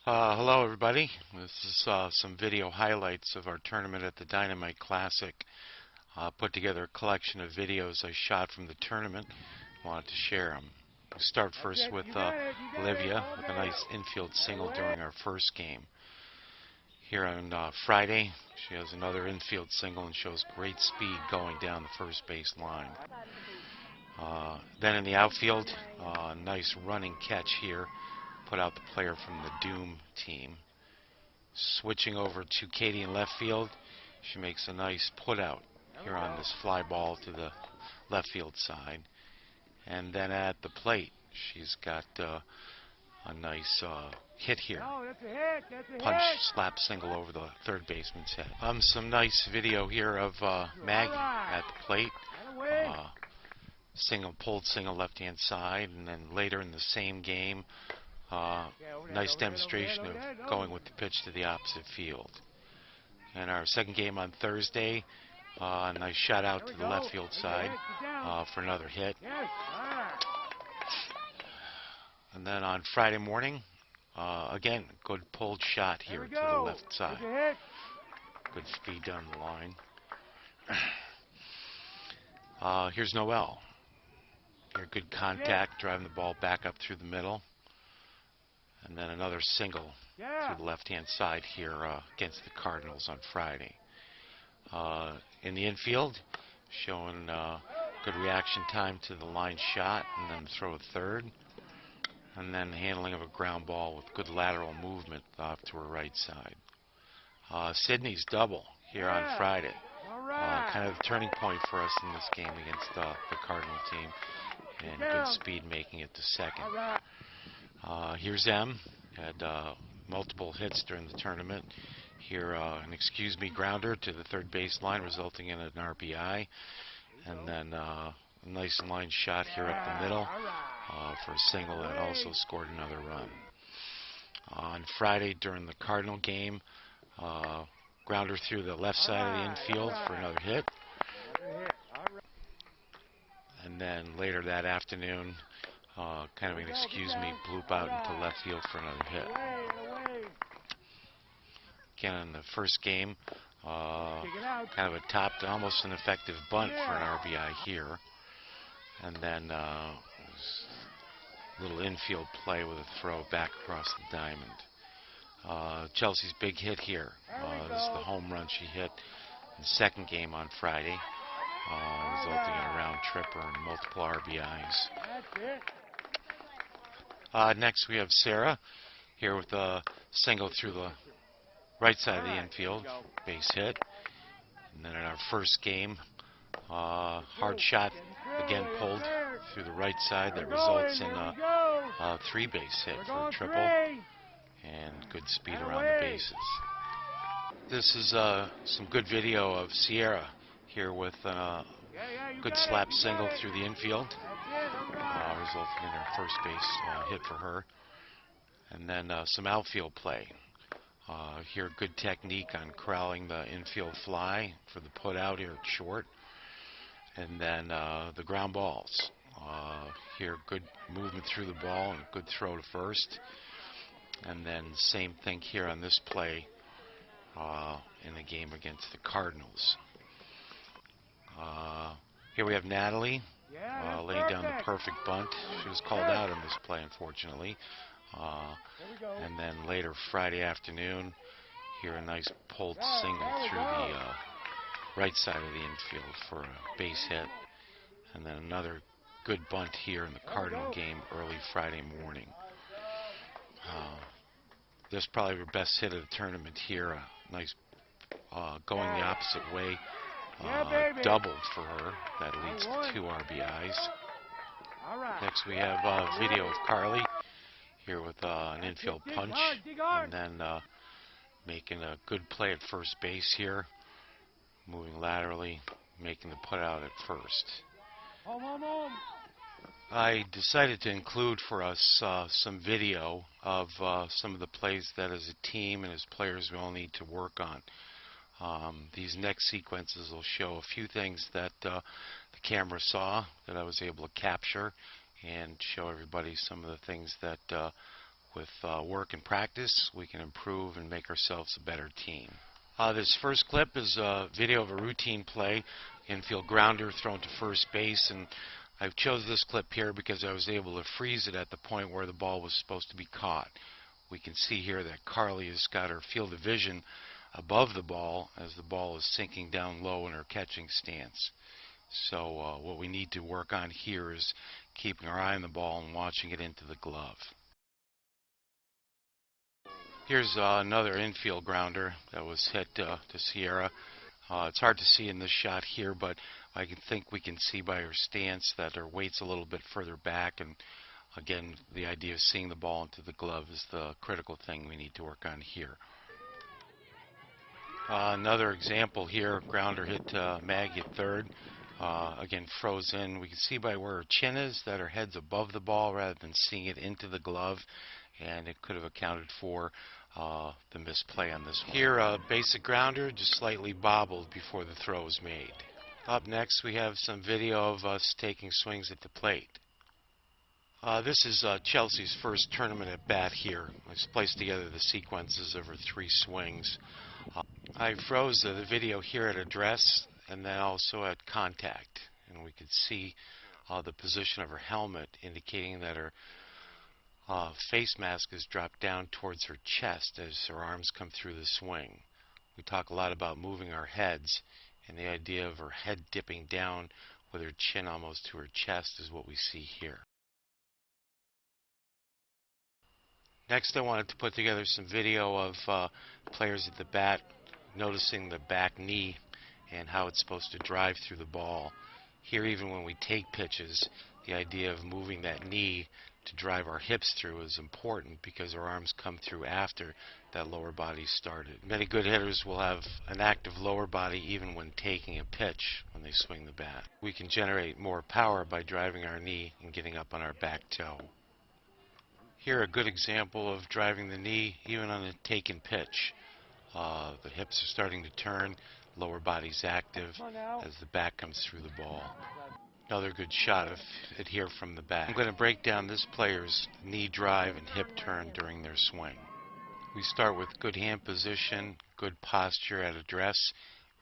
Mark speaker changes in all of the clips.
Speaker 1: Hello everybody. This is some video highlights of our tournament at the Dynamite Classic. Put together a collection of videos I shot from the tournament. Wanted to share them. We'll start first with Olivia with a nice infield single during our first game. Here on Friday, she has another infield single and shows great speed going down the first base line. Then in the outfield, nice running catch here. Put out the player from the Doom team. Switching over to Katie in left field, she makes a nice put out here on this fly ball to the left field side. And then at the plate, she's got a nice hit here. Punch slap single over the third baseman's head. Some nice video here of Maggie at the plate. Pulled single left hand side, and then later in the same game, nice demonstration of going with the pitch to the opposite field. And our second game on Thursday, a nice shot out to the left field side for another hit. And then on Friday morning, again, good pulled shot here to the left side. Good speed down the line. Here's Noelle. Here, good contact, driving the ball back up through the middle. And then another single through the left-hand side here against the Cardinals on Friday. In the infield, showing good reaction time to the line shot, and then throw a third. And then handling of a ground ball with good lateral movement off to her right side. Sydney's double here on Friday. Kind of the turning point for us in this game against the Cardinal team. And good speed making it to second. Here's M. Had multiple hits during the tournament. Here, an excuse me grounder to the third baseline, resulting in an RBI. And then a nice line shot here up the middle for a single that also scored another run. On Friday during the Cardinal game, grounder through the left side of the infield for another hit. And then later that afternoon, kind of an excuse me bloop out into left field for another hit. Again, in the first game, kind of a topped, almost an effective bunt for an RBI here. And then little infield play with a throw back across the diamond. Chelsea's big hit here. This is the home run she hit in the second game on Friday, resulting in a round tripper and multiple RBIs. Next we have Sarah here with a single through the right side of the infield, base hit. And then in our first game, hard shot again pulled through the right side that results in a three-base hit for a triple and good speed around the bases. This is some good video of Sierra here with a good slap single through the infield, resulting in her first base hit for her. And then some outfield play. Here, good technique on corralling the infield fly for the put out here at short. And then the ground balls. Here, good movement through the ball and good throw to first. And then same thing here on this play in the game against the Cardinals. Here we have Natalie laying down the perfect bunt. She was called out on this play, unfortunately. And then later Friday afternoon, here a nice pulled single through the right side of the infield for a base hit. And then another good bunt here in the Cardinal game early Friday morning. This is probably her best hit of the tournament here. A nice going the opposite way. Doubled for her. That leads to 2 RBIs. Next we have video of Carly here with an infield punch, and then making a good play at first base here, moving laterally, making the put out at first. I decided to include for us some video of some of the plays that as a team and as players we all need to work on. These next sequences will show a few things that the camera saw that I was able to capture, and show everybody some of the things that With work and practice, we can improve and make ourselves a better team. This first clip is a video of a routine play, infield grounder thrown to first base, and I've chose this clip here because I was able to freeze it at the point where the ball was supposed to be caught. We can see here that Carly has got her field of vision above the ball as the ball is sinking down low in her catching stance. So what we need to work on here is keeping our eye on the ball and watching it into the glove. Here's another infield grounder that was hit to Sierra. It's hard to see in this shot here, but I think we can see by her stance that her weight's a little bit further back, and again, the idea of seeing the ball into the glove is the critical thing we need to work on here. Another example here, grounder hit Maggie at third. Again, froze in. We can see by where her chin is that her head's above the ball rather than seeing it into the glove, and it could have accounted for the misplay on this one. Here, a basic grounder just slightly bobbled before the throw was made. Up next, we have some video of us taking swings at the plate. This is Chelsea's first tournament at bat here. I've spliced together the sequences of her 3 swings. I froze the video here at address and then also at contact, and we could see the position of her helmet indicating that her face mask is dropped down towards her chest as her arms come through the swing. We talk a lot about moving our heads, and the idea of her head dipping down with her chin almost to her chest is what we see here. Next, I wanted to put together some video of players at the bat noticing the back knee and how it's supposed to drive through the ball. Here, even when we take pitches, the idea of moving that knee to drive our hips through is important because our arms come through after that lower body started. Many good hitters will have an active lower body even when taking a pitch when they swing the bat. We can generate more power by driving our knee and getting up on our back toe. Here, a good example of driving the knee even on a taken pitch. The hips are starting to turn, lower body's active as the bat comes through the ball. Another good shot of it here from the back. I'm going to break down this player's knee drive and hip turn during their swing. We start with good hand position, good posture at address,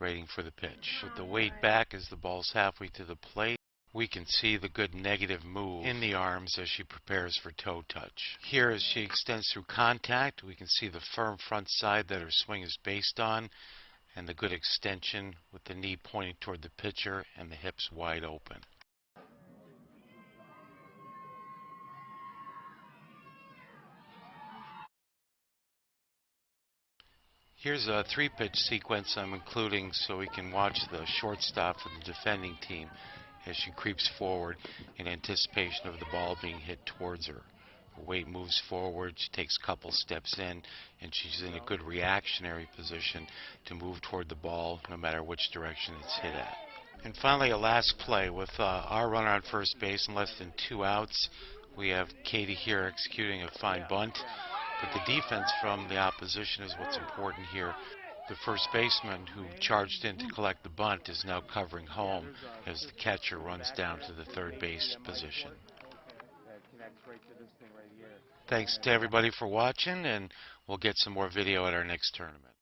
Speaker 1: waiting for the pitch. With the weight back as the ball's halfway to the plate, we can see the good negative move in the arms as she prepares for toe touch. Here, as she extends through contact, we can see the firm front side that her swing is based on, and the good extension with the knee pointing toward the pitcher and the hips wide open. Here's a 3-pitch sequence I'm including so we can watch the shortstop for the defending team as she creeps forward in anticipation of the ball being hit towards her. Her weight moves forward, she takes a couple steps in, and she's in a good reactionary position to move toward the ball no matter which direction it's hit at. And finally, a last play with our runner on first base and less than 2 outs. We have Katie here executing a fine bunt. But the defense from the opposition is what's important here. The first baseman who charged in to collect the bunt is now covering home as the catcher runs down to the third base position. Thanks to everybody for watching, and we'll get some more video at our next tournament.